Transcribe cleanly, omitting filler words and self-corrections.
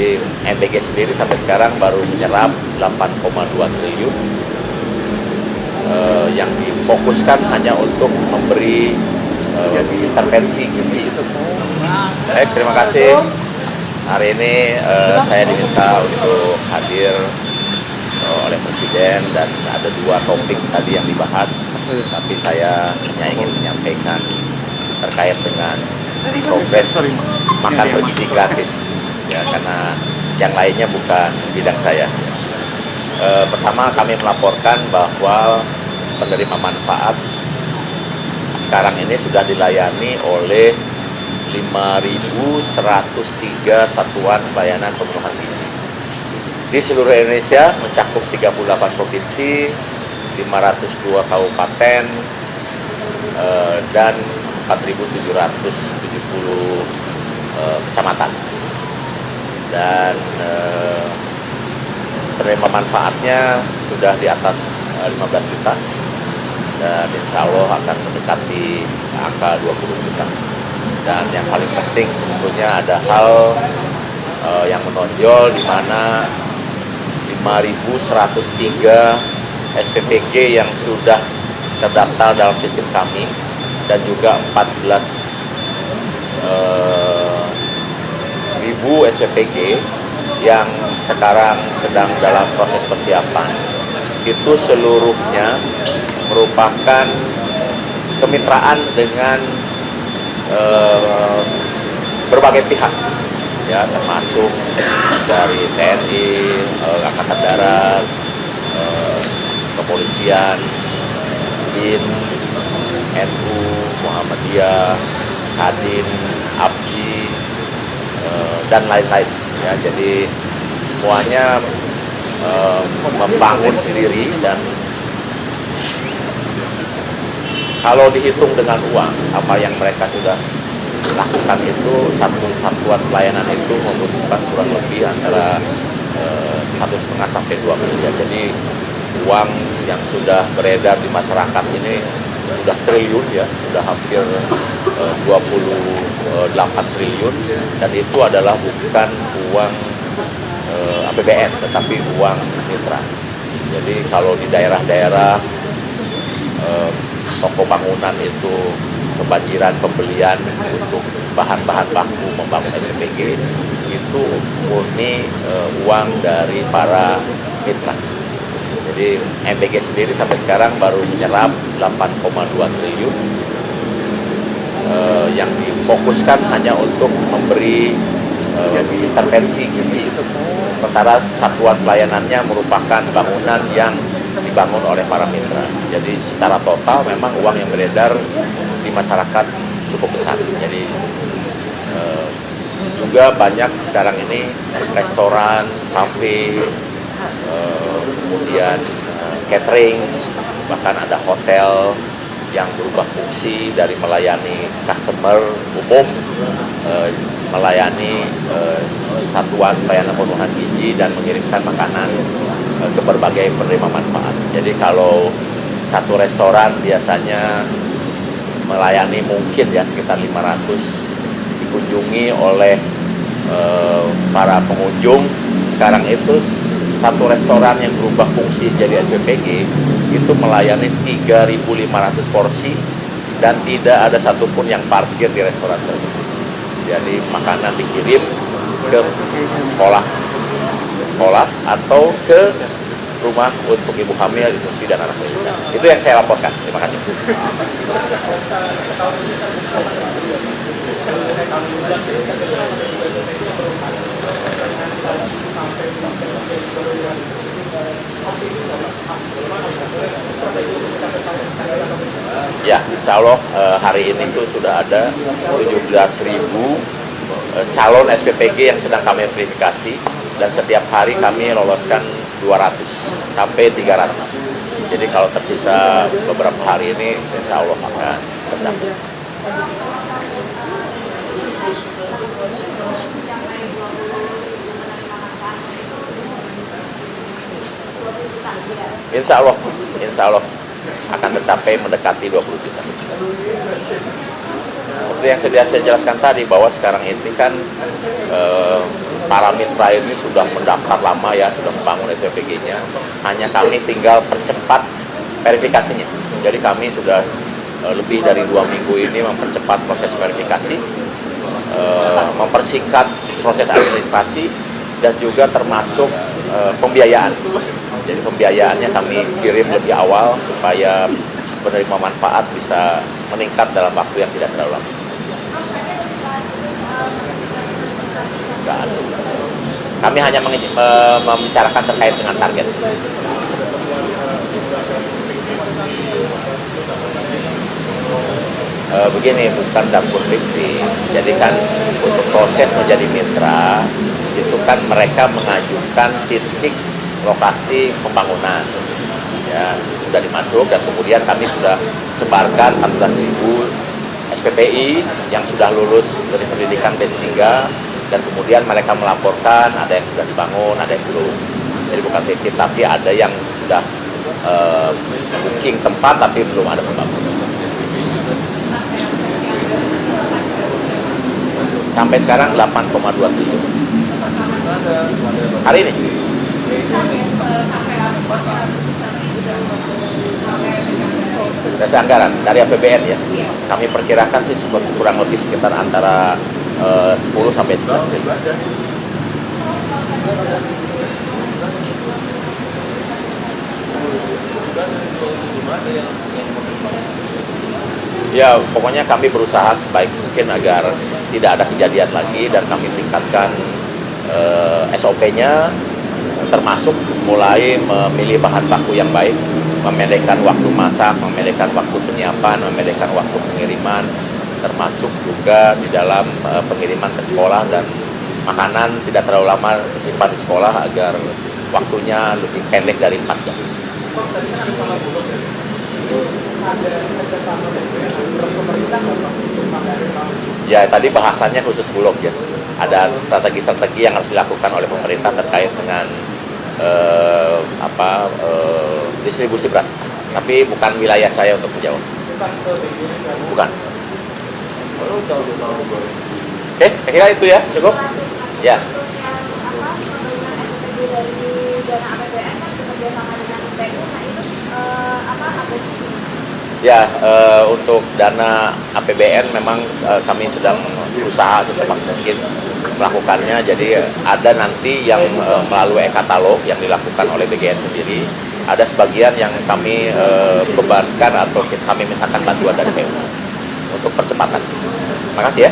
Jadi MBG sendiri sampai sekarang baru menyerap 8,2 triliun yang difokuskan hanya untuk memberi intervensi gizi. Baik, terima kasih. Hari ini saya diminta untuk hadir oleh Presiden dan ada 2 topik tadi yang dibahas, tapi saya hanya ingin menyampaikan terkait dengan progres makan bergizi gratis, ya, karena yang lainnya bukan bidang saya. Pertama, kami melaporkan bahwa penerima manfaat sekarang ini sudah dilayani oleh 5.103 satuan pelayanan pemenuhan gizi. Di seluruh Indonesia mencakup 38 provinsi, 502 kabupaten, dan 4.770 kecamatan. Dan penerima manfaatnya sudah di atas 15 juta dan insya Allah akan mendekati angka 20 juta. Dan yang paling penting sebetulnya ada hal yang menonjol di mana 5.103 SPPG yang sudah terdaftar dalam sistem kami dan juga 14.000 SPPG yang sekarang sedang dalam proses persiapan. Itu seluruhnya merupakan kemitraan dengan berbagai pihak, ya, termasuk dari TNI, Angkatan Darat, kepolisian, BIN, NU, Muhammadiyah, Kadin, APJI, dan lain-lain. Ya, jadi semuanya membangun sendiri, dan kalau dihitung dengan uang apa yang mereka sudah lakukan itu, satu satuan pelayanan itu membutuhkan kurang lebih antara 1,5 sampai 2 miliar. Jadi uang yang sudah beredar di masyarakat ini sudah triliun, ya, sudah hampir 28 triliun, dan itu adalah bukan uang APBN tetapi uang mitra. Jadi kalau di daerah-daerah toko bangunan itu kebanjiran pembelian untuk bahan-bahan baku membangun SPPG, itu murni uang dari para mitra. Jadi MBG sendiri sampai sekarang baru menyerap 8,2 triliun yang difokuskan hanya untuk memberi intervensi gizi. Sementara satuan pelayanannya merupakan bangunan yang dibangun oleh para mitra. Jadi secara total memang uang yang beredar di masyarakat cukup besar. Jadi juga banyak sekarang ini restoran, kafe, kemudian catering, bahkan ada hotel yang berubah fungsi dari melayani customer umum, melayani satuan pelayanan pemenuhan gizi dan mengirimkan makanan ke berbagai penerima manfaat. Jadi kalau satu restoran biasanya melayani mungkin ya sekitar 500 dikunjungi oleh para pengunjung, sekarang itu satu restoran yang berubah fungsi jadi SPPG itu melayani 3.500 porsi dan tidak ada satupun yang parkir di restoran tersebut. Jadi makanan dikirim ke sekolah atau ke rumah untuk ibu hamil, menyusui, dan anak balita. Itu yang saya laporkan. Terima kasih. Ya, insya Allah hari ini tuh sudah ada 17.000 calon SPPG yang sedang kami verifikasi, dan setiap hari kami loloskan 200 sampai 300. Jadi kalau tersisa beberapa hari ini, insya Allah akan tercapai. Insya Allah akan tercapai mendekati 20 juta. Seperti yang saya jelaskan tadi, bahwa sekarang ini kan para mitra ini sudah mendaftar lama ya, sudah membangun SPPG-nya. Hanya kami tinggal percepat verifikasinya. Jadi kami sudah lebih dari 2 minggu ini mempercepat proses verifikasi, mempersingkat proses administrasi, dan juga termasuk pembiayaan. Jadi pembiayaannya kami kirim lebih awal supaya penerima manfaat bisa meningkat dalam waktu yang tidak terlalu lama. Nggak ada. Kami hanya membicarakan terkait dengan target. Begini, bukan dapur fiktif. Jadi kan untuk proses menjadi mitra itu kan mereka mengajukan titik lokasi pembangunan, ya sudah dimasuk, dan kemudian kami sudah sebarkan 14.000 SPPI yang sudah lulus dari pendidikan batch 3, dan kemudian mereka melaporkan ada yang sudah dibangun, ada yang belum. Jadi bukan fiktif, tapi ada yang sudah booking tempat tapi belum ada pembangunan. Sampai sekarang 8,2 triliun. Hari ini. Dasar anggaran dari APBN ya. Kami perkirakan sih kurang lebih sekitar antara 10 sampai 11 triliun. Ya, pokoknya kami berusaha sebaik mungkin agar tidak ada kejadian lagi, dan kami tingkatkan SOP-nya, termasuk mulai memilih bahan baku yang baik, memendekkan waktu masak, memendekkan waktu penyiapan, memendekkan waktu pengiriman, termasuk juga di dalam pengiriman ke sekolah, dan makanan tidak terlalu lama disimpan di sekolah agar waktunya lebih pendek dari 4 jam. Ya, tadi bahasannya khusus Bulog ya. Ada strategi-strategi yang harus dilakukan oleh pemerintah terkait dengan distribusi beras. Tapi bukan wilayah saya untuk menjawab. Bukan. Oke, saya kira itu ya, cukup. Ya. Ya, untuk dana APBN memang kami sedang berusaha secepat mungkin melakukannya. Jadi ada nanti yang melalui e-katalog yang dilakukan oleh BGN sendiri. Ada sebagian yang kami bebankan atau kami mintakan bantuan dari PU untuk percepatan. Terima kasih ya.